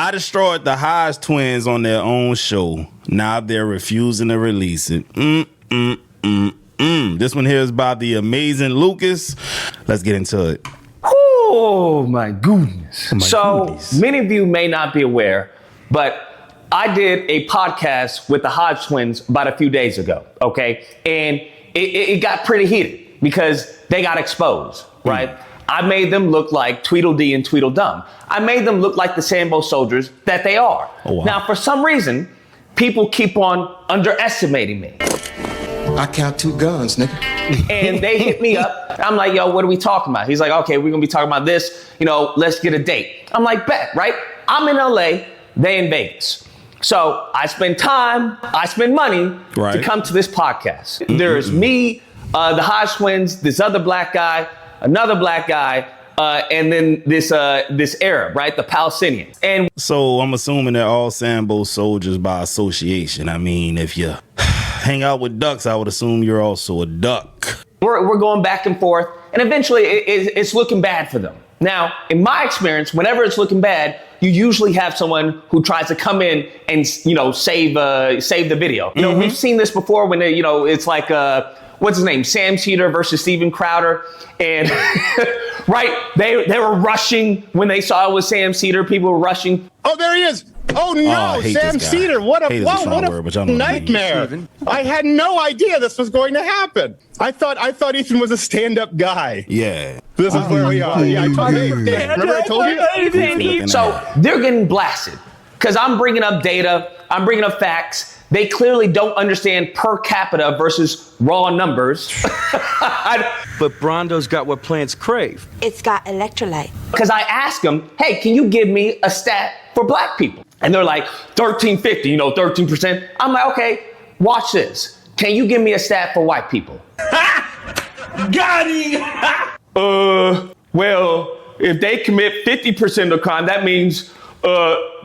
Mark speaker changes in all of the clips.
Speaker 1: I destroyed the Hodgetwins on their own show. Now they're refusing to release it. This one here is by the amazing Lucas. Let's get into it.
Speaker 2: Oh my goodness. Many of you may not be aware, but I did a podcast with the Hodgetwins about a few days ago, okay? And it got pretty heated because they got exposed, right? I made them look like Tweedledee and Tweedledum. I made them look like the Sambo soldiers that they are. Oh, wow. Now, for some reason, people keep on underestimating me.
Speaker 3: I count 2 guns, nigga.
Speaker 2: And they hit me up. I'm like, yo, what are we talking about? He's like, okay, we're gonna be talking about this. Let's get a date. I'm like, bet, right? I'm in LA, they in Vegas. So I spend money to come to this podcast. There's me, the Hodgetwins, this other black guy, another black guy, and then this Arab, right? The Palestinian. And
Speaker 1: so I'm assuming they're all Sambo soldiers by association. I mean, if you hang out with ducks, I would assume you're also a duck.
Speaker 2: We're going back and forth, and eventually it's looking bad for them. Now, in my experience, whenever it's looking bad, you usually have someone who tries to come in and, save the video. We've seen this before when it's like, what's his name? Sam Cheater versus Steven Crowder. And right, they were rushing when they saw it was Sam Cheater. People were rushing.
Speaker 4: Oh, there he is. Oh no, Sam Cheater. What a nightmare. I had no idea this was going to happen. I thought Ethan was a stand-up guy.
Speaker 1: Yeah.
Speaker 4: This is where we are. Yeah, remember I told you?
Speaker 2: So they're getting blasted because I'm bringing up data. I'm bringing up facts. They clearly don't understand per capita versus raw numbers.
Speaker 5: But Brondo's got what plants crave.
Speaker 6: It's got electrolyte.
Speaker 2: Because I asked them, hey, can you give me a stat for black people? And they're like, 1350, 13%. I'm like, okay, watch this. Can you give me a stat for white people?
Speaker 7: Got him!
Speaker 2: Well, if they commit 50% of crime, that means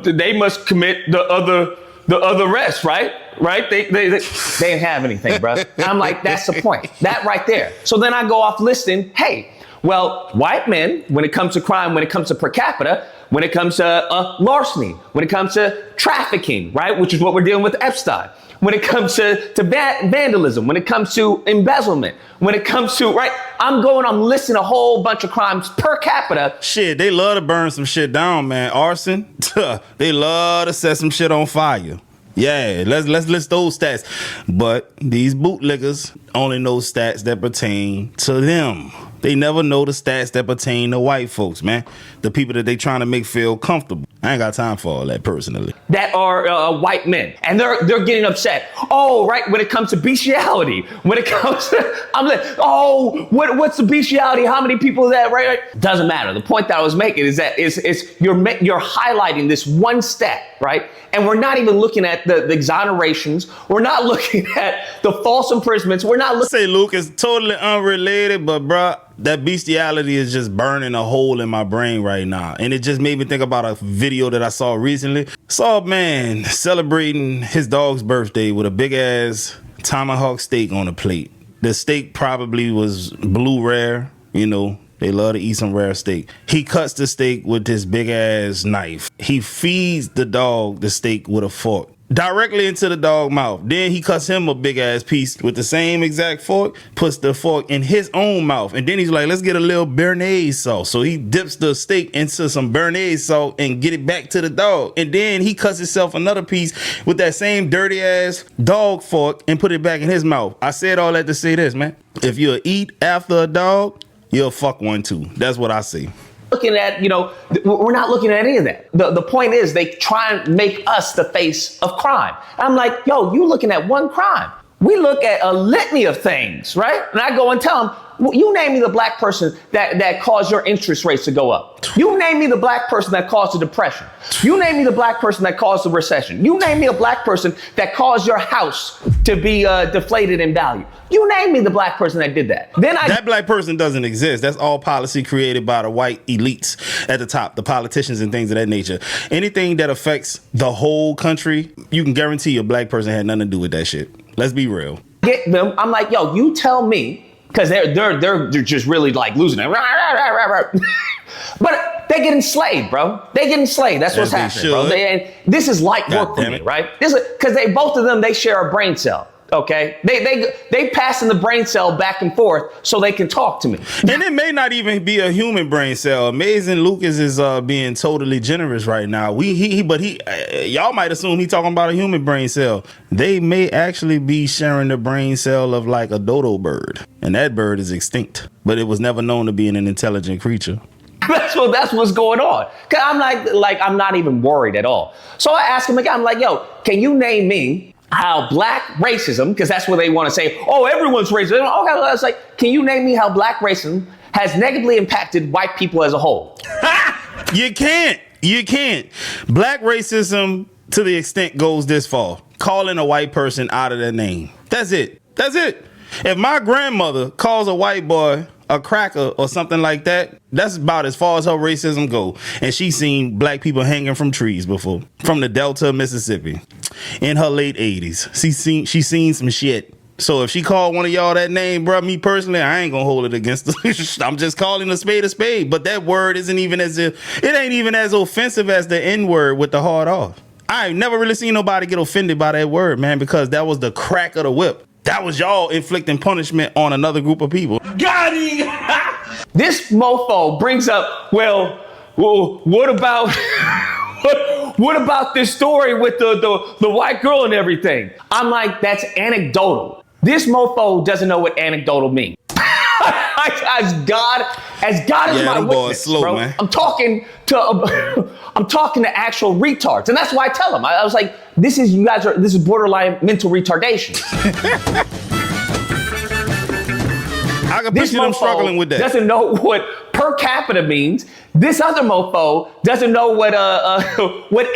Speaker 2: they must commit the other rest, right? Right? They didn't have anything, bro. I'm like, that's the point. That right there. So then I go off listing, hey, well, white men, when it comes to crime, when it comes to per capita, when it comes to larceny, when it comes to trafficking, right? Which is what we're dealing with Epstein. When it comes to vandalism, when it comes to embezzlement, when it comes to, right? I'm listing a whole bunch of crimes per capita.
Speaker 1: Shit, they love to burn some shit down, man. Arson, they love to set some shit on fire. Yeah, let's list those stats. But these bootlickers only know stats that pertain to them. They never know the stats that pertain to white folks, man. The people that they trying to make feel comfortable. I ain't got time for all that personally.
Speaker 2: That are white men, and they're getting upset. Oh, right, when it comes to bestiality, when it comes to, I'm like, oh, what's the bestiality? How many people is that? Right? Doesn't matter. The point that I was making is that you're highlighting this one stat, right? And we're not even looking at the exonerations. We're not looking at the false imprisonments. We're not looking.
Speaker 1: Say, Luke, it's totally unrelated, but bruh, that bestiality is just burning a hole in my brain right now. And it just made me think about a video that I saw recently. Saw a man celebrating his dog's birthday with a big ass tomahawk steak on a plate. The steak probably was blue rare, They love to eat some rare steak. He cuts the steak with this big ass knife. He feeds the dog the steak with a fork directly into the dog mouth. Then he cuts him a big ass piece with the same exact fork, puts the fork in his own mouth. And then he's like, let's get a little béarnaise sauce. So he dips the steak into some béarnaise sauce and get it back to the dog. And then he cuts himself another piece with that same dirty ass dog fork and put it back in his mouth. I said all that to say this, man. If you eat after a dog, you'll fuck one too. That's what I see.
Speaker 2: Looking at, we're not looking at any of that. The point is they try and make us the face of crime. I'm like, yo, you looking at one crime. We look at a litany of things, right? And I go and tell them, well, you name me the black person that caused your interest rates to go up. You name me the black person that caused the depression. You name me the black person that caused the recession. You name me a black person that caused your house to be deflated in value. You name me the black person that did that.
Speaker 1: That black person doesn't exist. That's all policy created by the white elites at the top, the politicians and things of that nature. Anything that affects the whole country, you can guarantee a black person had nothing to do with that shit. Let's be real.
Speaker 2: Get them. I'm like, yo, you tell me, because they're just really like losing it. But They getting slayed, bro. They getting slayed. That's what's happening, bro. And this is light work for me, right? This is because both of them, they share a brain cell. Okay, they passing the brain cell back and forth so they can talk to me.
Speaker 1: And it may not even be a human brain cell. Amazing Lucas is being totally generous right now. Y'all might assume he talking about a human brain cell. They may actually be sharing the brain cell of like a dodo bird, and that bird is extinct, but it was never known to be an intelligent creature.
Speaker 2: That's what's going on. Cause I'm like I'm not even worried at all. So I asked him again. I'm like, yo, can you name me how black racism, because that's what they want to say, oh, everyone's racist. Okay, well, I was like, can you name me how black racism has negatively impacted white people as a whole?
Speaker 1: You can't. Black racism, to the extent, goes this far. Calling a white person out of their name. That's it. If my grandmother calls a white boy a cracker or something like that, that's about as far as her racism go. And she's seen black people hanging from trees before, from the Delta of Mississippi in her late 80s. She's seen some shit. So if she called one of y'all that name, bro, me personally, I ain't gonna hold it against her. I'm just calling a spade a spade. But that word it ain't even as offensive as the N-word with the hard off. I ain't never really seen nobody get offended by that word, man, because that was the crack of the whip. That was y'all inflicting punishment on another group of people.
Speaker 7: Got him!
Speaker 2: This mofo brings up, well, what about what about this story with the white girl and everything? I'm like, that's anecdotal. This mofo doesn't know what anecdotal means. As God is my witness,
Speaker 1: slow,
Speaker 2: bro.
Speaker 1: Man.
Speaker 2: I'm talking to actual retards, and that's why I tell them. I was like, this is borderline mental retardation.
Speaker 1: I can picture them struggling with that.
Speaker 2: Doesn't know what per capita means. This other mofo doesn't know what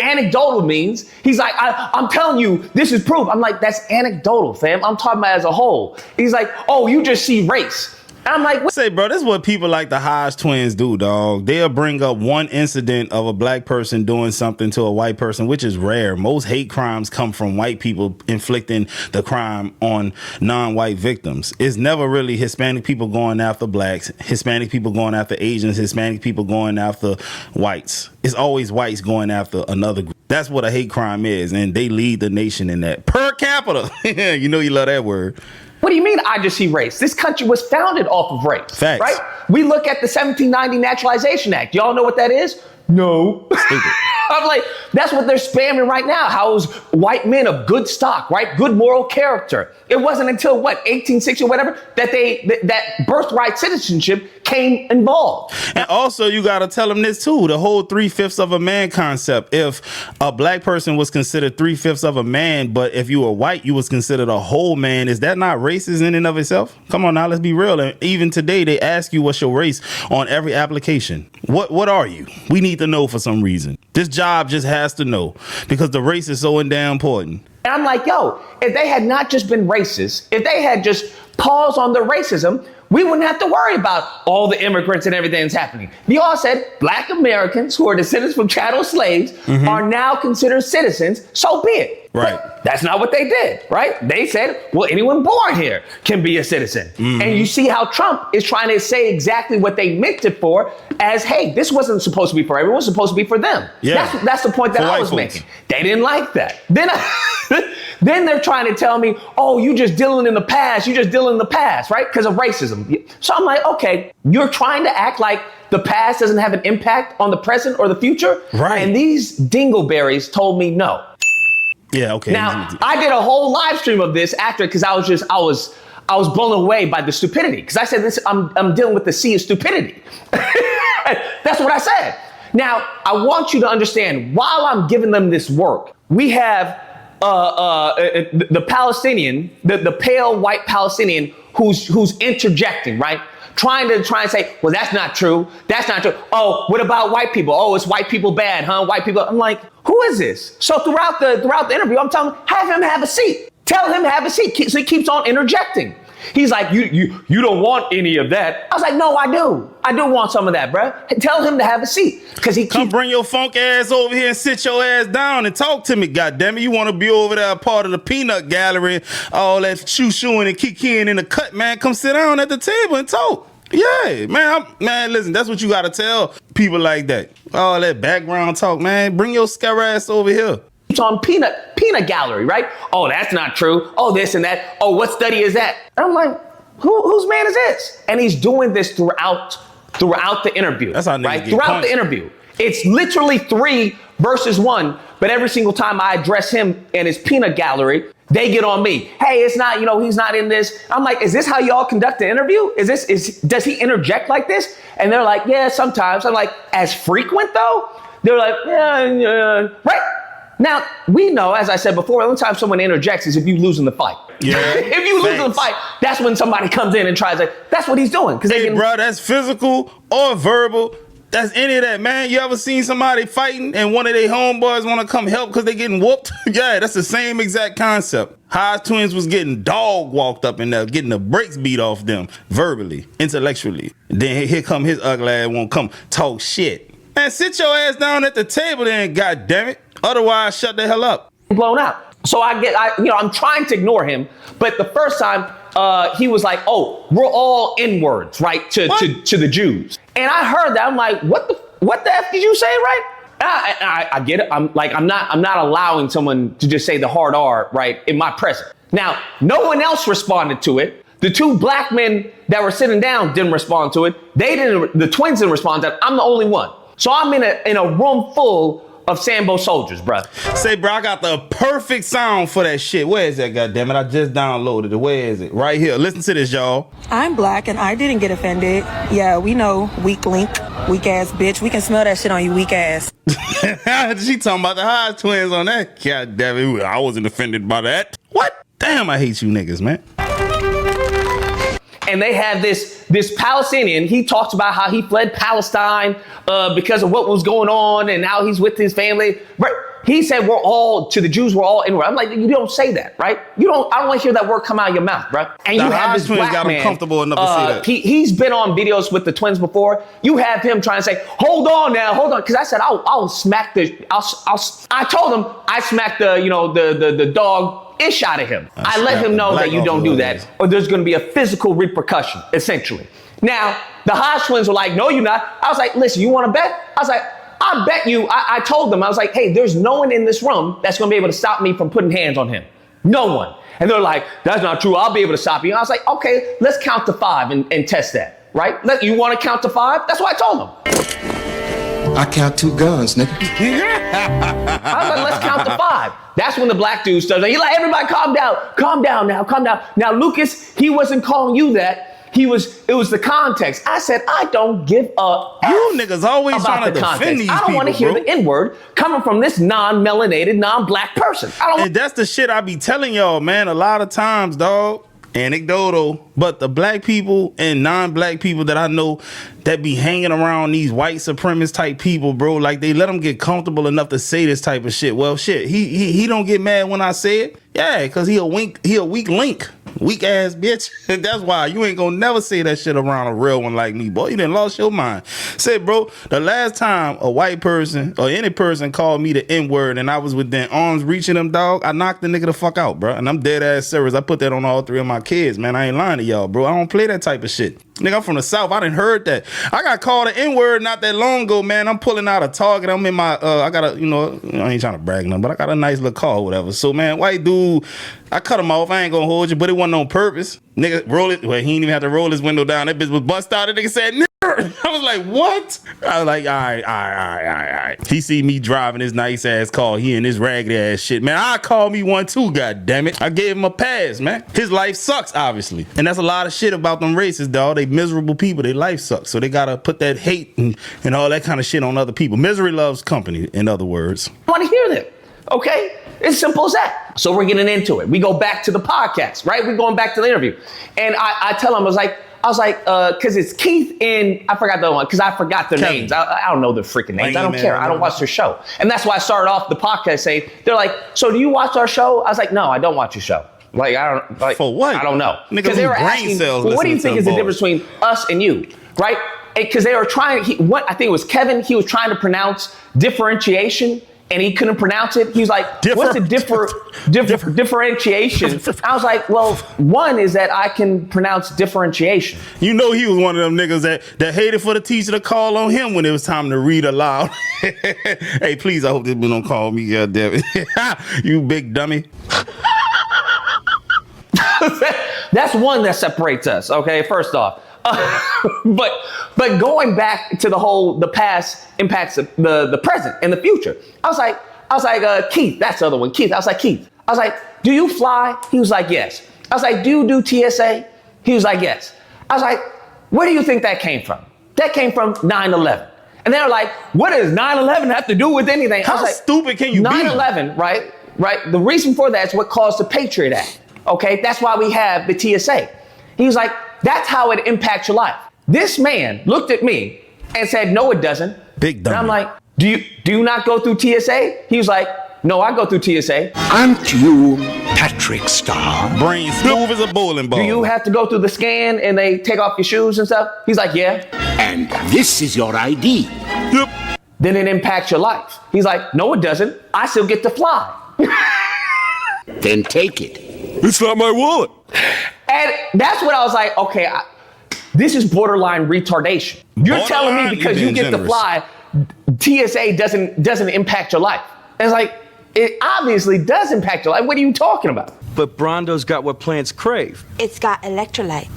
Speaker 2: anecdotal means. He's like, I'm telling you, this is proof. I'm like, that's anecdotal, fam. I'm talking about as a whole. He's like, oh, you just see race. I'm like, what?
Speaker 1: Say, bro, this is what people like the Hodgetwins do, dog. They'll bring up one incident of a black person doing something to a white person, which is rare. Most hate crimes come from white people inflicting the crime on non-white victims. It's never really Hispanic people going after blacks, Hispanic people going after Asians, Hispanic people going after whites. It's always whites going after another group. That's what a hate crime is, and they lead the nation in that. Per capita. You know you love that word.
Speaker 2: What do you mean I just see race? This country was founded off of race.
Speaker 1: Facts.
Speaker 2: Right? We look at the 1790 Naturalization Act. Y'all know what that is? No. I'm like, that's what they're spamming right now. How it was white men of good stock, right? Good moral character. It wasn't until 1860 or whatever that birthright citizenship came involved.
Speaker 1: And also you got to tell them this too, the whole 3/5 of a man concept. If a black person was considered 3/5 of a man, but if you were white, you was considered a whole man. Is that not racist in and of itself? Come on now, let's be real. And even today they ask you what's your race on every application. What are you? We need to know for some reason. This job just has to know because the race is so damn important.
Speaker 2: And I'm like, yo, if they had not just been racist, if they had just paused on their racism, we wouldn't have to worry about all the immigrants and everything that's happening. You all said black Americans who are descendants from chattel slaves are now considered citizens, so be it.
Speaker 1: Right.
Speaker 2: But that's not what they did, right? They said, well, anyone born here can be a citizen. And you see how Trump is trying to say exactly what they meant it for as, hey, this wasn't supposed to be for everyone, it was supposed to be for them.
Speaker 1: Yeah.
Speaker 2: That's the point that I was making. They didn't like that. Then they're trying to tell me, oh, you just dealing in the past, right? Because of racism. So I'm like, okay, you're trying to act like the past doesn't have an impact on the present or the future?
Speaker 1: Right.
Speaker 2: And these dingleberries told me no.
Speaker 1: Yeah, okay.
Speaker 2: Now, I did a whole live stream of this after because I was blown away by the stupidity. Because I said this, I'm dealing with the sea of stupidity. That's what I said. Now, I want you to understand, while I'm giving them this work, we have the Palestinian, the pale white Palestinian who's interjecting, right? Trying to say, well, that's not true. That's not true. Oh, what about white people? Oh, it's white people bad, huh? White people. I'm like, who is this? So throughout the interview, I'm telling him, have him have a seat. Tell him to have a seat. So he keeps on interjecting. He's like, you don't want any of that. I was like, no, I do. I do want some of that, bruh. Tell him to have a seat. Because he
Speaker 1: come bring your funk ass over here and sit your ass down and talk to me, goddammit. You want to be over there part of the peanut gallery, all that shoo-shooing and kikiing in the cut, man. Come sit down at the table and talk. Yeah, man, listen, that's what you gotta tell people like that. All that background talk, man. Bring your scare ass over here.
Speaker 2: It's on peanut gallery, right? Oh, that's not true. Oh, this and that. Oh, what study is that? And I'm like, whose man is this? And he's doing this throughout the interview.
Speaker 1: That's how niggas
Speaker 2: right?
Speaker 1: get
Speaker 2: Throughout
Speaker 1: punched.
Speaker 2: the interview. It's literally 3 versus 1, but every single time I address him and his peanut gallery, they get on me. Hey, it's not, he's not in this. I'm like, is this how y'all conduct an interview? Does he interject like this? And they're like, yeah, sometimes. I'm like, as frequent though? They're like, yeah, right? Now, we know, as I said before, the only time someone interjects is if you lose in the fight.
Speaker 1: Yeah.
Speaker 2: If you lose in the fight, that's when somebody comes in and tries to, that's what he's doing.
Speaker 1: Hey, bro, that's physical or verbal. That's any of that, man. You ever seen somebody fighting and one of their homeboys want to come help because they getting whooped? Yeah, that's the same exact concept. Hodgetwins was getting dog walked up in there, getting the brakes beat off them verbally, intellectually. Then here come his ugly ass won't come talk shit. Man, sit your ass down at the table then, goddammit. Otherwise, shut the hell up.
Speaker 2: Blown out. So I'm trying to ignore him, but the first time he was like, "Oh, we're all N-words, right?" To the Jews, and I heard that. I'm like, "What the f did you say, right?" I get it. I'm not allowing someone to just say the hard R, right, in my presence. Now, no one else responded to it. The 2 black men that were sitting down didn't respond to it. The twins didn't respond to it. I'm the only one. So I'm in a room full of Sambo soldiers, bruh.
Speaker 1: Say, bro, I got the perfect sound for that shit. Where is that, goddammit? I just downloaded it. Where is it? Right here. Listen to this, y'all.
Speaker 6: I'm black and I didn't get offended. Yeah, we know, weak link, weak ass bitch. We can smell that shit on you, weak ass.
Speaker 1: She talking about the Hodgetwins on that. God damn it, I wasn't offended by that. What? Damn, I hate you niggas, man.
Speaker 2: And they have this Palestinian. He talks about how he fled Palestine because of what was going on, and now he's with his family. Right? He said to the Jews, we're all inward. I'm like, you don't say that, right? I don't want to hear that word come out of your mouth, bro. And
Speaker 1: the
Speaker 2: you have this black
Speaker 1: got
Speaker 2: man.
Speaker 1: him comfortable enough to say that.
Speaker 2: He's been on videos with the twins before. You have him trying to say, hold on, because I said I'll smack I told him I smacked the dog ish out of him. I let him know that you don't do that, or there's going to be a physical repercussion, essentially. Now, the Hodgetwins were like, no, you're not. I was like, listen, you want to bet? I was like, I bet you. I told them, I was like, hey, there's no one in this room that's going to be able to stop me from putting hands on him. No one. And they're like, that's not true. I'll be able to stop you. And I was like, okay, let's count to 5 and test that, right? You want to count to 5? That's what I told them.
Speaker 3: I count 2 guns, nigga.
Speaker 2: I was like, let's count to 5. That's when the black dude starts. He's like, everybody calm down. Calm down now. Calm down. Now, Lucas, he wasn't calling you that. It was the context. I said, I don't give a
Speaker 1: You niggas always
Speaker 2: about
Speaker 1: trying to
Speaker 2: the
Speaker 1: defend
Speaker 2: context.
Speaker 1: these
Speaker 2: I don't
Speaker 1: people,
Speaker 2: want to hear
Speaker 1: bro.
Speaker 2: the N-word coming from this non-melanated, non-black person.
Speaker 1: And that's the shit I be telling y'all, man. A lot of times, dog. Anecdotal, but the black people and non-black people that I know that be hanging around these white supremacist type people, bro, like they let them get comfortable enough to say this type of shit. Well, shit, he don't get mad when I say it. Yeah, because he a weak link. Weak ass bitch. That's why you ain't gonna never say that shit around a real one like me, boy. You done lost your mind. Say, bro, the last time a white person or any person called me the N-word and I was within arms reaching them, dog, I knocked the nigga the fuck out, bro. And I'm dead ass serious. I put that on all 3 of my kids, man. I ain't lying to y'all, bro. I don't play that type of shit. Nigga, I'm from the South. I done heard that. I got called an N-word not that long ago, man. I'm pulling out a Target. I'm in my, I got a, I ain't trying to brag nothing, but I got a nice little car or whatever. So, man, white dude, I cut him off. I ain't gonna hold you, but it wasn't on purpose. Nigga, roll it. Well, he didn't even have to roll his window down. That bitch was bust out. That nigga said, nigga. I was like, what? I was like, all right. He see me driving his nice ass car. He in this raggedy ass shit, man. I call me one too, god damn it. I gave him a pass, man. His life sucks, obviously. And that's a lot of shit about them racists, dog. They miserable people. Their life sucks. So they gotta put that hate and all that kind of shit on other people. Misery loves company, in other words.
Speaker 2: I want to hear that, okay? It's simple as that. So we're getting into it. We go back to the podcast, right? We're going back to the interview. And I tell him, I was like, because it's Keith and I forgot the one, because I forgot their
Speaker 1: Kevin.
Speaker 2: names. I don't know their freaking names. I don't
Speaker 1: man,
Speaker 2: care. I don't watch their show. And that's why I started off the podcast saying, they're like, so do you watch our show? I was like, no, I don't watch your show. Like, I don't, like,
Speaker 1: for what?
Speaker 2: I don't know.
Speaker 1: Nigga,
Speaker 2: Because they were
Speaker 1: brain
Speaker 2: asking,
Speaker 1: cells
Speaker 2: well, what do you
Speaker 1: listening
Speaker 2: think
Speaker 1: to
Speaker 2: is the
Speaker 1: them
Speaker 2: difference between us and you, right? Because they were trying, I think it was Kevin, he was trying to pronounce differentiation and he couldn't pronounce it. He was like, what's the differentiation? I was like, well, one is that I can pronounce differentiation.
Speaker 1: You know he was one of them niggas that hated for the teacher to call on him when it was time to read aloud. Hey, please, I hope this one don't call me, goddammit. You big dummy.
Speaker 2: That's one that separates us, okay, first off. But going back to the past impacts the present and the future. I was like, Keith, that's the other one, Keith. I was like, do you fly? He was like, yes. I was like, do you do TSA? He was like, yes. I was like, where do you think that came from? That came from 9/11. And they were like, what does 9/11 have to do with anything?
Speaker 1: How stupid can you be?
Speaker 2: 9/11, right? The reason for that is what caused the Patriot Act. Okay, that's why we have the TSA. He was like, that's how it impacts your life. This man looked at me and said, no, it doesn't.
Speaker 1: Big dummy.
Speaker 2: And I'm like, do you not go through TSA? He was like, no, I go through TSA.
Speaker 8: Aren't you Patrick Star?
Speaker 1: Brain smooth as a bowling ball.
Speaker 2: Do you have to go through the scan and they take off your shoes and stuff? He's like, yeah.
Speaker 8: And this is your ID.
Speaker 1: Yep.
Speaker 2: Then it impacts your life. He's like, no, it doesn't. I still get to fly.
Speaker 8: Then take it.
Speaker 1: It's not my wallet.
Speaker 2: And that's when I was like, okay, this is borderline retardation. You're telling me because you get to fly, TSA doesn't impact your life. And it's like, it obviously does impact your life. What are you talking about?
Speaker 5: But Brondo's got what plants crave.
Speaker 9: It's got electrolyte.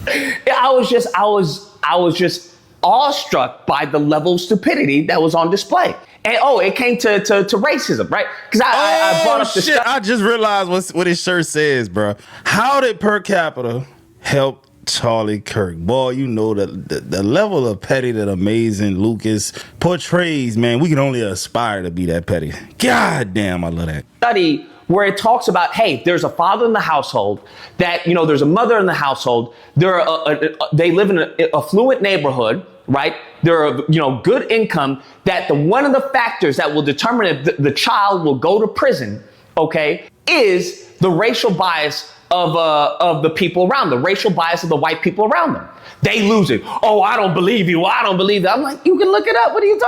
Speaker 2: I was just awestruck by the level of stupidity that was on display. And it came to racism, right? Because I brought up the
Speaker 1: shit. I just realized what his shirt says, bro. How did per capita help Charlie Kirk? Boy, you know the level of petty that Amazing Lucas portrays, man. We can only aspire to be that petty. God damn, I love that.
Speaker 2: Study where it talks about, hey, there's a father in the household, that, there's a mother in the household. They live in an affluent neighborhood, right? They're, good income, that one of the factors that will determine if the child will go to prison, okay, is the racial bias of the people around them, racial bias of the white people around them. They lose it. Oh, I don't believe you. I don't believe that. I'm like, you can look it up. What are you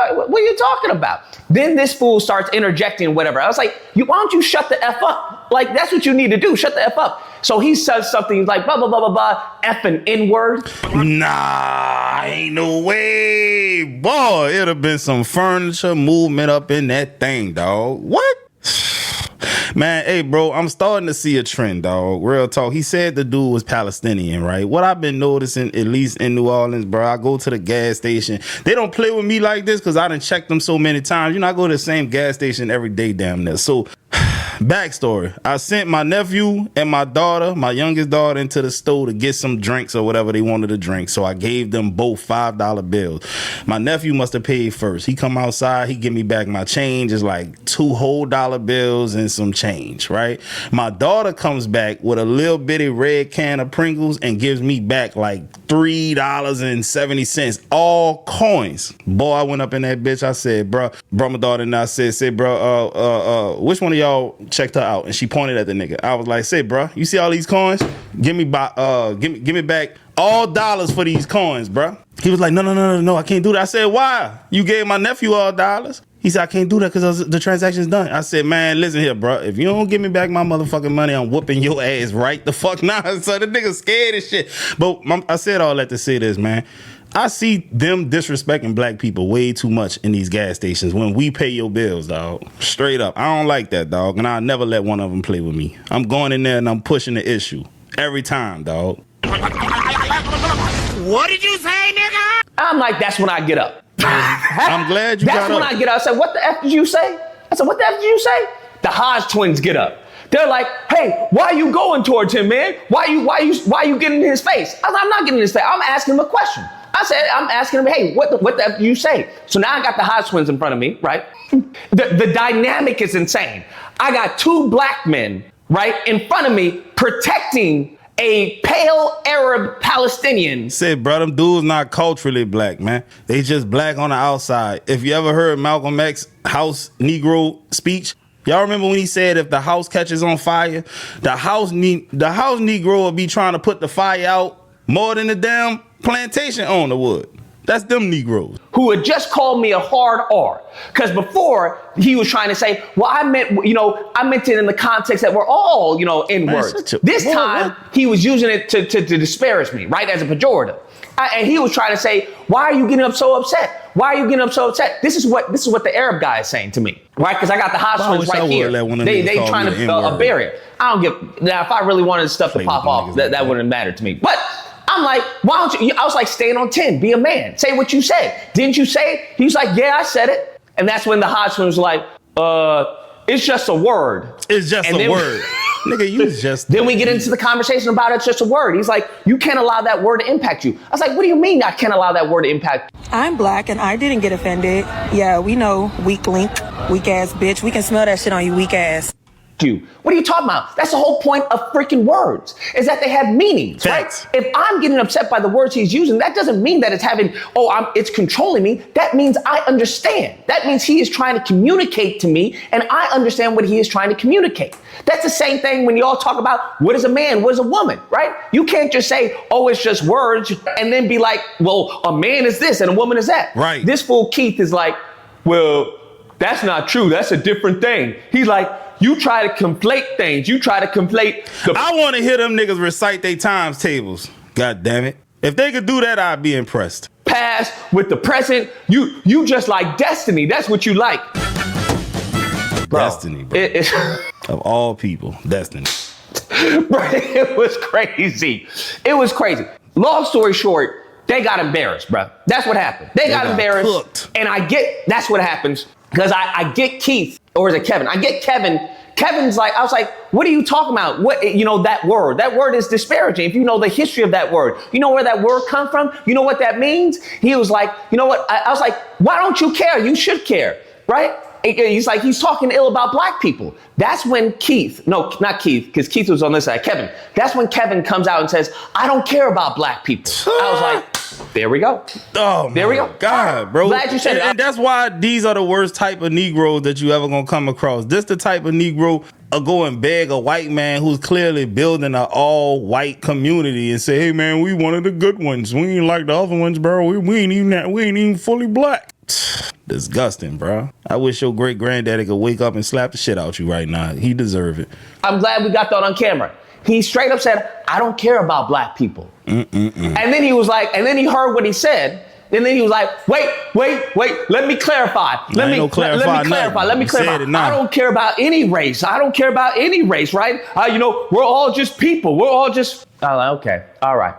Speaker 2: talking about? Then this fool starts interjecting whatever. I was like, why don't you shut the F up? Like, that's what you need to do. Shut the F up. So he says something like, blah, blah, blah, blah, blah, F and N-word.
Speaker 1: Nah, ain't no way. Boy, it'd have been some furniture movement up in that thing, dog. What? Man, hey, bro, I'm starting to see a trend, dog. Real talk. He said the dude was Palestinian, right? What I've been noticing, at least in New Orleans, bro, I go to the gas station. They don't play with me like this because I done checked them so many times. I go to the same gas station every day damn near. So, backstory. I sent my nephew and my daughter, my youngest daughter, into the store to get some drinks or whatever they wanted to drink. So I gave them both $5 bills. My nephew must have paid first. He come outside, he give me back my change. It's like 2 whole dollar bills and some change, right? My daughter comes back with a little bitty red can of Pringles and gives me back like $3.70, all coins. Boy, I went up in that bitch. I said, bro, my daughter and I said, bro, which one of y'all checked her out? And she pointed at the nigga. I was like, say, bro, you see all these coins? Give me back all dollars for these coins, bro. He was like, no, I can't do that. I said, why? You gave my nephew all dollars. He said, I can't do that because the transaction's done. I said, man, listen here, bro. If you don't give me back my motherfucking money, I'm whooping your ass right the fuck now. So the nigga scared as shit. But I said all that to say this, man. I see them disrespecting black people way too much in these gas stations when we pay your bills, dog. Straight up. I don't like that, dog. And I'll never let one of them play with me. I'm going in there and I'm pushing the issue. Every time, dog.
Speaker 7: What did you say, nigga?
Speaker 2: I'm like, that's when I get up.
Speaker 1: I'm glad you got up.
Speaker 2: That's when I get up. I said, what the F did you say? I said, what the F did you say? The Hodgetwins get up. They're like, hey, why are you going towards him, man? Why you getting in his face? I said, I'm not getting in his face. I'm asking him a question. I'm asking him, hey, what the F did you say? So now I got the Hodgetwins in front of me, right? The dynamic is insane. I got 2 black men, right, in front of me protecting a pale Arab Palestinian.
Speaker 1: Said, bro, them dudes not culturally black, man. They just black on the outside. If you ever heard Malcolm X house Negro speech, y'all remember when he said if the house catches on fire, the house Negro will be trying to put the fire out more than the damn plantation owner would. That's them Negroes.
Speaker 2: Who had just called me a hard R. Because before, he was trying to say, well, I meant it in the context that we're all, N-words. This time, he was using it to disparage me, right, as a pejorative. And he was trying to say, why are you getting so upset? Why are you getting so upset? This is what the Arab guy is saying to me, right? Because I got the Hodgetwins right here. They trying to bury it. I don't give. Now, if I really wanted stuff to pop off, that wouldn't matter to me. But I'm like, why don't you? I was like, stand on 10, be a man, say what you said. Didn't you say it? He was like, yeah, I said it. And that's when the Hodgetwins was like, it's just a word.
Speaker 1: It's just a word. Nigga, you just.
Speaker 2: Then we get into the conversation about it's just a word. He's like, you can't allow that word to impact you. I was like, what do you mean I can't allow that word to impact you?
Speaker 6: I'm black and I didn't get offended. Yeah, we know, weak link, weak ass bitch. We can smell that shit on you, weak ass.
Speaker 2: You. What are you talking about? That's the whole point of freaking words, is that they have meanings,
Speaker 1: Facts.
Speaker 2: right? If I'm getting upset by the words he's using, that doesn't mean that it's it's controlling me. That means I understand. That means he is trying to communicate to me and I understand what he is trying to communicate. That's the same thing when y'all talk about what is a man, what is a woman, right? You can't just say, oh, it's just words, and then be like, well, a man is this and a woman is that.
Speaker 1: Right.
Speaker 2: This fool Keith is like, well, that's not true. That's a different thing. He's like, you try to conflate things. You try to conflate
Speaker 1: I want to hear them niggas recite their times tables. God damn it. If they could do that, I'd be impressed.
Speaker 2: Past with the present. You just like destiny. That's what you like. Bro,
Speaker 1: Destiny, bro. Of all people, destiny.
Speaker 2: Bro, it was crazy. It was crazy. Long story short, they got embarrassed, bro. That's what happened. They got embarrassed. Cooked. And that's what happens. Because I get Keith, or is it Kevin? I get Kevin. Kevin's like, I was like, what are you talking about? What, that word. That word is disparaging. If you know the history of that word, you know where that word comes from? You know what that means? He was like, you know what? I was like, why don't you care? You should care, right? He's like, he's talking ill about black people. That's when not Keith, because Keith was on this side, Kevin. That's when Kevin comes out and says, I don't care about black people. I was like, there we go.
Speaker 1: Oh,
Speaker 2: there we go.
Speaker 1: God, bro.
Speaker 2: Glad you said it.
Speaker 1: And that's why these are the worst type of Negroes that you ever gonna come across. This the type of Negro go and beg a white man who's clearly building an all-white community and say, hey man, we one of the good ones. We ain't like the other ones, bro. We ain't even fully black. Disgusting, bro. I wish your great granddaddy could wake up and slap the shit out you right now. He deserve it.
Speaker 2: I'm glad we got that on camera. He straight up said, I don't care about black people. And then he was like, and then he heard what he said. And then he was like, wait, let me clarify. Let me clarify. I don't care about any race. Right? We're all just people. We're all just, I'm like, okay, all right.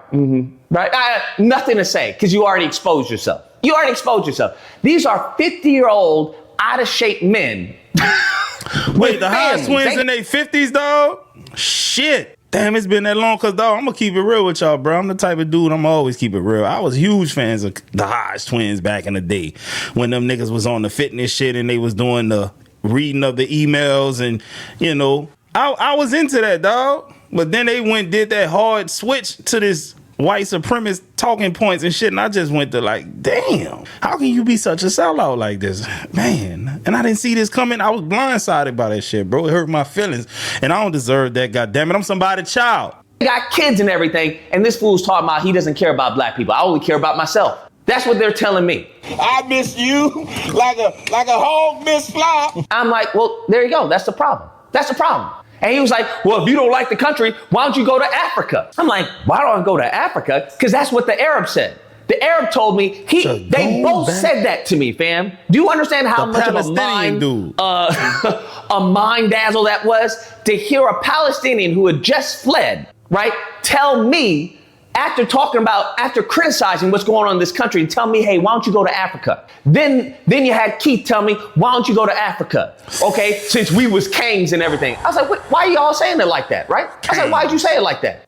Speaker 2: Right? Nothing to say, because you already exposed yourself. These are 50-year-old, out-of-shape men.
Speaker 1: Wait, the Hodgetwins in their 50s, dog? Shit. Damn, it's been that long, because, dog, I'm going to keep it real with y'all, bro. I'm the type of dude, I'm always keep it real. I was huge fans of the Hodgetwins back in the day when them niggas was on the fitness shit and they was doing the reading of the emails and, I was into that, dog. But then they did that hard switch to this white supremacist talking points and shit, and I just went to like, damn, how can you be such a sellout like this, man? And I didn't see this coming. I was blindsided by that shit, bro. It hurt my feelings, and I don't deserve that. Goddamn it, I'm somebody's child.
Speaker 2: Got kids and everything, and this fool's talking about he doesn't care about black people. I only care about myself. That's what they're telling me.
Speaker 7: I miss you like a hog miss fly.
Speaker 2: I'm like, well, there you go. That's the problem. And he was like, well, if you don't like the country, why don't you go to Africa? I'm like, why don't I go to Africa? Because that's what the Arab said. The Arab told me, they both said that to me, fam. Do you understand how much of a mind dazzle that was? To hear a Palestinian who had just fled, right, tell me, after criticizing what's going on in this country, tell me, hey, why don't you go to Africa? Then you had Keith tell me, why don't you go to Africa? Okay, since we was kings and everything. I was like, why are y'all saying it like that, right? I was like, why'd you say it like that?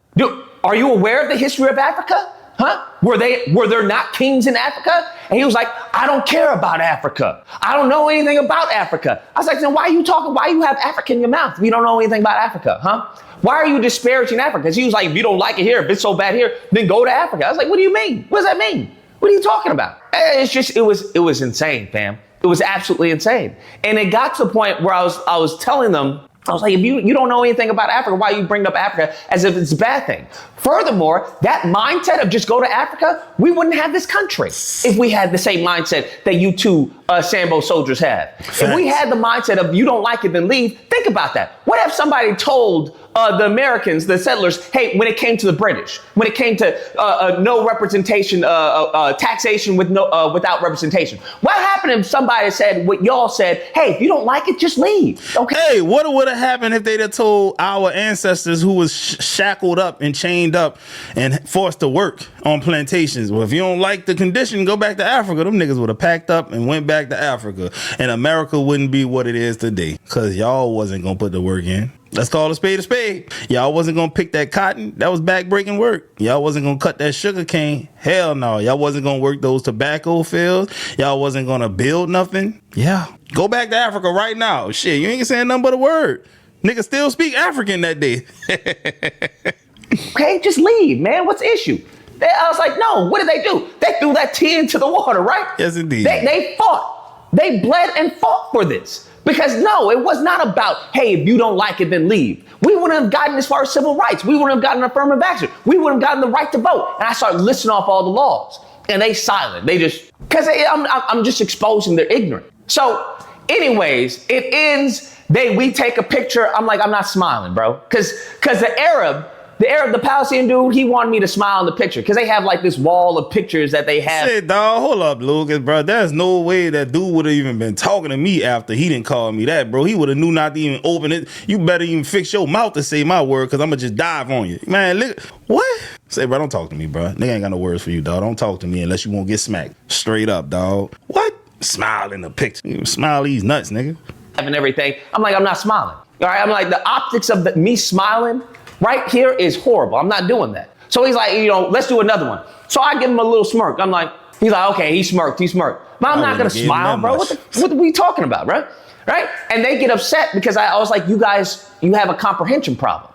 Speaker 2: Are you aware of the history of Africa? Huh? Were there not kings in Africa? And he was like, I don't care about Africa. I don't know anything about Africa. I was like, then why are you talking? Why you have Africa in your mouth if you don't know anything about Africa, huh? Why are you disparaging Africa? Because he was like, if you don't like it here, if it's so bad here, then go to Africa. I was like, what do you mean? What does that mean? What are you talking about? It was insane, fam. It was absolutely insane. And it got to the point where I was telling them, I was like, if you don't know anything about Africa, why you bring up Africa as if it's a bad thing? Furthermore, that mindset of just go to Africa, we wouldn't have this country if we had the same mindset that you two Sambo soldiers have. If we had the mindset of you don't like it, then leave, think about that. What if somebody told the Americans, the settlers, hey, when it came to the British, when it came to no representation, taxation without representation? What happened if somebody said what y'all said, hey, if you don't like it, just leave, okay?
Speaker 1: Hey, what would have happened if they'd have told our ancestors who was shackled up and chained up and forced to work on plantations? Well, if you don't like the condition, go back to Africa. Them niggas would have packed up and went back to Africa. And America wouldn't be what it is today because y'all wasn't going to put the work in. Let's call a spade a spade. Y'all wasn't going to pick that cotton. That was backbreaking work. Y'all wasn't going to cut that sugar cane. Hell no. Y'all wasn't going to work those tobacco fields. Y'all wasn't going to build nothing. Yeah. Go back to Africa right now. Shit, you ain't saying nothing but a word. Niggas still speak African that day.
Speaker 2: Okay, just leave, man. What's the issue? I was like, no, what did they do? They threw that tea into the water, right?
Speaker 1: Yes, indeed.
Speaker 2: They fought. They bled and fought for this. Because no, it was not about, hey, if you don't like it, then leave. We wouldn't have gotten as far as civil rights. We wouldn't have gotten affirmative action. We wouldn't have gotten the right to vote. And I started listing off all the laws. And they silent. They just, because I'm just exposing their ignorance. So anyways, it ends, we take a picture. I'm like, I'm not smiling, bro. Because the Palestinian dude, he wanted me to smile in the picture because they have like this wall of pictures that they have.
Speaker 1: Say, dog, hold up, Lucas, bro. There's no way that dude would have even been talking to me after he didn't call me that, bro. He would have knew not to even open it. You better even fix your mouth to say my word because I'm going to just dive on you. Man, look, what? Say, bro, don't talk to me, bro. Nigga ain't got no words for you, dog. Don't talk to me unless you won't get smacked. Straight up, dog. What? Smile in the picture. You smile these nuts, nigga.
Speaker 2: And everything. I'm like, I'm not smiling. All right, I'm like, the optics of me smiling right here is horrible. I'm not doing that. So he's like, let's do another one. So I give him a little smirk. I'm like, he's like, okay, he smirked. But I'm not going to smile, bro. What are we talking about, bro? Right? And they get upset because I was like, you guys, you have a comprehension problem.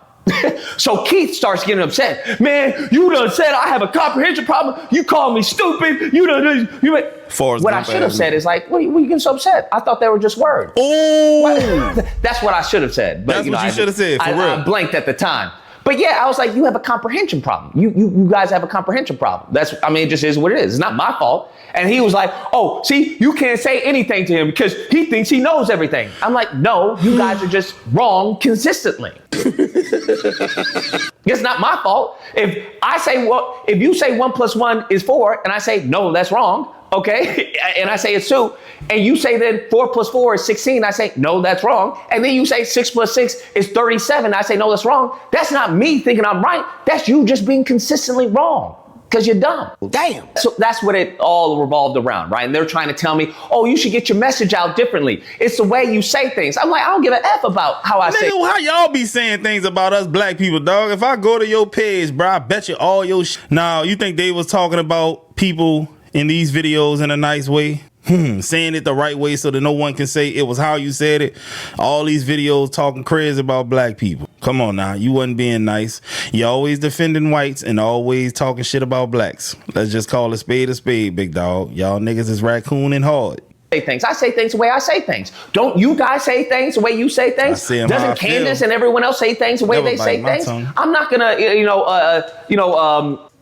Speaker 2: So Keith starts getting upset. Man, you done said I have a comprehension problem. You call me stupid. What I should have said is like, what are you getting so upset? I thought they were just words.
Speaker 1: Oh,
Speaker 2: that's what I should have said. But,
Speaker 1: that's what you should have said. For real.
Speaker 2: I blanked at the time. But yeah, I was like, you have a comprehension problem. You guys have a comprehension problem. It just is what it is. It's not my fault. And he was like, oh, see, you can't say anything to him because he thinks he knows everything. I'm like, no, you guys are just wrong consistently. It's not my fault. If you say 1 + 1 is 4 and I say, no, that's wrong. Okay. And I say it's 2 and you say then 4 + 4 is 16. I say, no, that's wrong. And then you say 6 + 6 is 37. I say, no, that's wrong. That's not me thinking I'm right. That's you just being consistently wrong. Because you're dumb.
Speaker 8: Damn.
Speaker 2: So that's what it all revolved around, right? And they're trying to tell me, oh, you should get your message out differently. It's the way you say things. I'm like, I don't give a F about how I say.
Speaker 1: Nigga, how y'all be saying things about us black people, dog? If I go to your page, bro, I bet you all your Now, you think they was talking about people in these videos in a nice way? Saying it the right way so that no one can say it was how you said it. All these videos talking crazy about black people. Come on now, you wasn't being nice. You always defending whites and always talking shit about blacks. Let's just call a spade, big dog. Y'all niggas is raccooning hard.
Speaker 2: Things. I say things the way I say things. Don't you guys say things the way you say things? Doesn't Candace and everyone else say things the way they say things? I'm not gonna,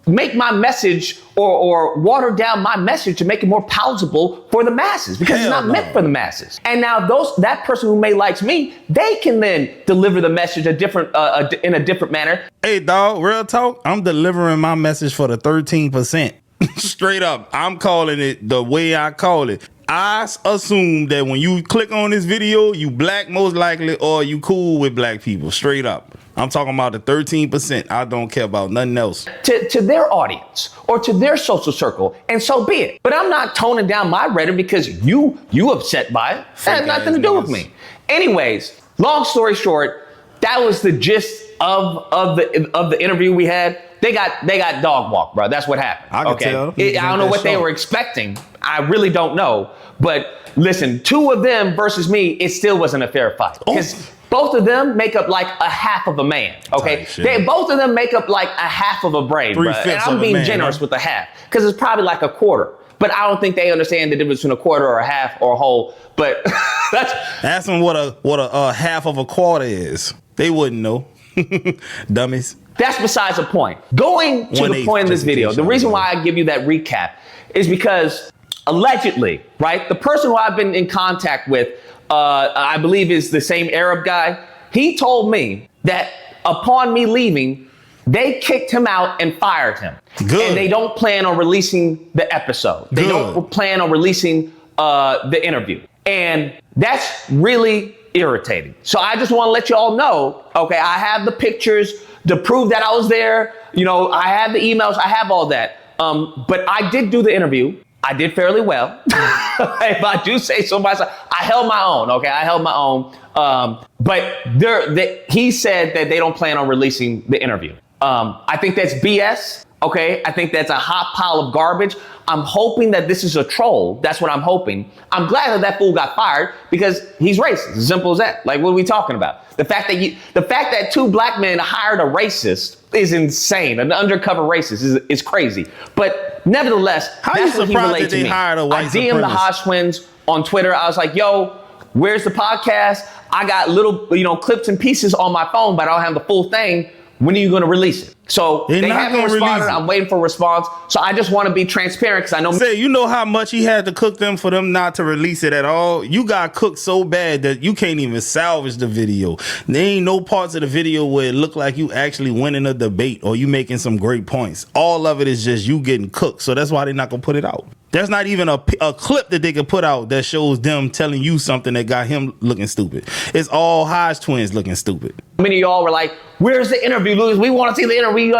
Speaker 2: make my message or water down my message to make it more palatable for the masses because it's not meant for the masses. And now that person who may likes me, they can then deliver the message in a different manner.
Speaker 1: Hey, dog, real talk. I'm delivering my message for the 13%. Straight up. I'm calling it the way I call it. I assume that when you click on this video, you black most likely or you cool with black people. Straight up. I'm talking about the 13%. I don't care about nothing else.
Speaker 2: To their audience or to their social circle, and so be it. But I'm not toning down my rhetoric because you upset by it. That has nothing to do with me. Anyways, long story short, that was the gist of the interview we had. They got dog walked, bro. That's what happened.
Speaker 1: I can tell.
Speaker 2: I don't know what they were expecting. I really don't know. But listen, 2 of them versus me, it still wasn't a fair fight. Because both of them make up like a half of a man. Okay, both of them make up like a half of a brain, bro. And I'm being generous with a half because it's probably like a quarter. but I don't think they understand the difference between a quarter or a half or a whole. But
Speaker 1: ask them what a half of a quarter is. They wouldn't know. Dummies.
Speaker 2: That's besides the point. Going to the point of this video, the reason why I give you that recap is because allegedly, right, the person who I've been in contact with, I believe is the same Arab guy, he told me that upon me leaving, they kicked him out and fired him. Good. And they don't plan on releasing the episode. They don't plan on releasing the interview. And that's really irritating. So I just want to let you all know, okay, I have the pictures to prove that I was there. You know, I have the emails, I have all that. But I did do the interview. I did fairly well. If I do say so myself, I held my own, okay? I held my own. But he said that they don't plan on releasing the interview. I think that's BS, okay? I think that's a hot pile of garbage. I'm hoping that this is a troll. That's what I'm hoping. I'm glad that fool got fired because he's racist. As simple as that. Like, what are we talking about? The fact that two black men hired a racist is insane. An undercover racist is crazy. But nevertheless, that's what he relayed to me. I DM'd the Hodgetwins on Twitter. I was like, yo, where's the podcast? I got little, clips and pieces on my phone, but I don't have the full thing. When are you going to release it? So they haven't responded. I'm waiting for a response. So I just want to be transparent because I know.
Speaker 1: Say, you know how much he had to cook them for them not to release it at all? You got cooked so bad that you can't even salvage the video. There ain't no parts of the video where it look like you actually winning a debate or you making some great points. All of it is just you getting cooked. So that's why they're not going to put it out. There's not even a clip that they can put out that shows them telling you something that got him looking stupid. It's all Hodgetwins looking stupid.
Speaker 2: Many of y'all were like, where's the interview, Louis? We want to see the interview.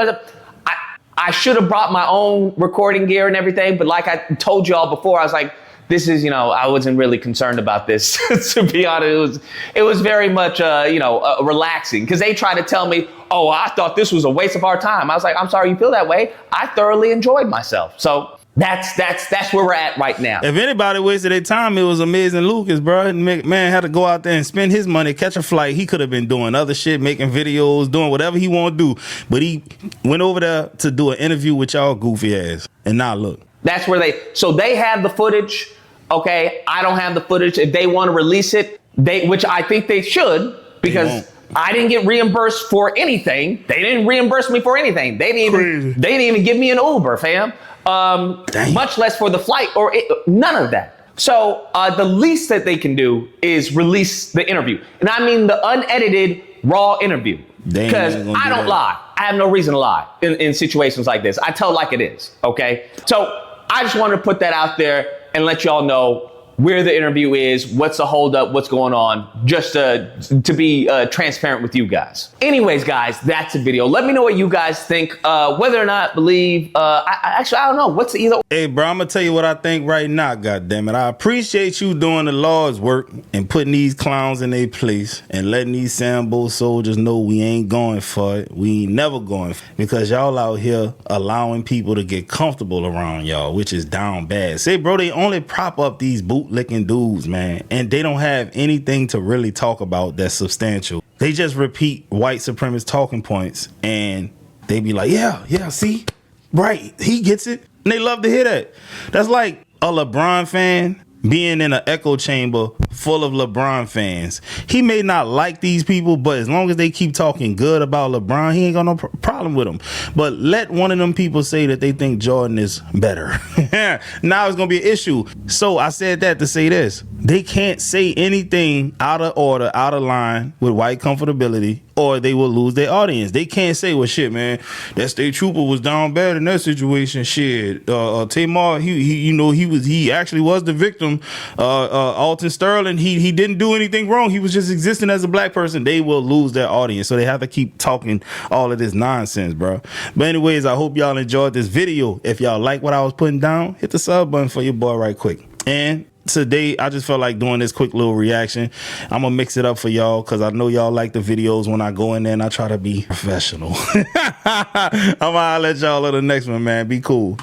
Speaker 2: I should have brought my own recording gear and everything. But like I told y'all before, I was like, this is, I wasn't really concerned about this. To be honest, it was very much, relaxing because they tried to tell me, oh, I thought this was a waste of our time. I was like, I'm sorry you feel that way. I thoroughly enjoyed myself. So that's where we're at right now.
Speaker 1: If anybody wasted their time, it was Amazing Lucas, bro. Man had to go out there and spend his money, catch a flight. He could have been doing other shit, making videos, doing whatever he want to do. But he went over there to do an interview with y'all goofy ass. And now look.
Speaker 2: That's where they have the footage. Okay, I don't have the footage. If they want to release it, which I think they should, because I didn't get reimbursed for anything. They didn't reimburse me for anything. They didn't even give me an Uber, fam. Much less for the flight or none of that. So the least that they can do is release the interview. And I mean the unedited raw interview. Because I don't lie. I have no reason to lie in situations like this. I tell like it is. Okay. So I just wanted to put that out there and let y'all know where the interview is, what's the holdup, what's going on, just to be transparent with you guys. Anyways, guys, that's the video. Let me know what you guys think, whether or not believe. I don't know. What's the either?
Speaker 1: Hey, bro, I'm going to tell you what I think right now, goddammit. I appreciate you doing the Lord's work and putting these clowns in their place and letting these Sambo soldiers know we ain't going for it. We ain't never going for it because y'all out here allowing people to get comfortable around y'all, which is down bad. Say, bro, they only prop up these bootlicking dudes, man, and they don't have anything to really talk about that's substantial. They just repeat white supremacist talking points and they be like, yeah, see, right, he gets it. And they love to hear that. That's like a LeBron fan being in an echo chamber full of LeBron fans. He may not like these people, but as long as they keep talking good about LeBron, he ain't got no problem with them. But let one of them people say that they think Jordan is better. Now it's going to be an issue. So I said that to say this. They can't say anything out of order, out of line with white comfortability, or they will lose their audience. They can't say, well, shit, man, that state trooper was down bad in that situation. Shit, Tamar, he actually was the victim. Alton Sterling, he didn't do anything wrong. He was just existing as a black person. They will lose their audience, so they have to keep talking all of this nonsense, bro. But anyways, I hope y'all enjoyed this video. If y'all like what I was putting down, hit the sub button for your boy right quick. And today I just felt like doing this quick little reaction. I'm gonna mix it up for y'all because I know y'all like the videos when I go in there and I try to be professional. I'm gonna let y'all on the next one, man. Be cool.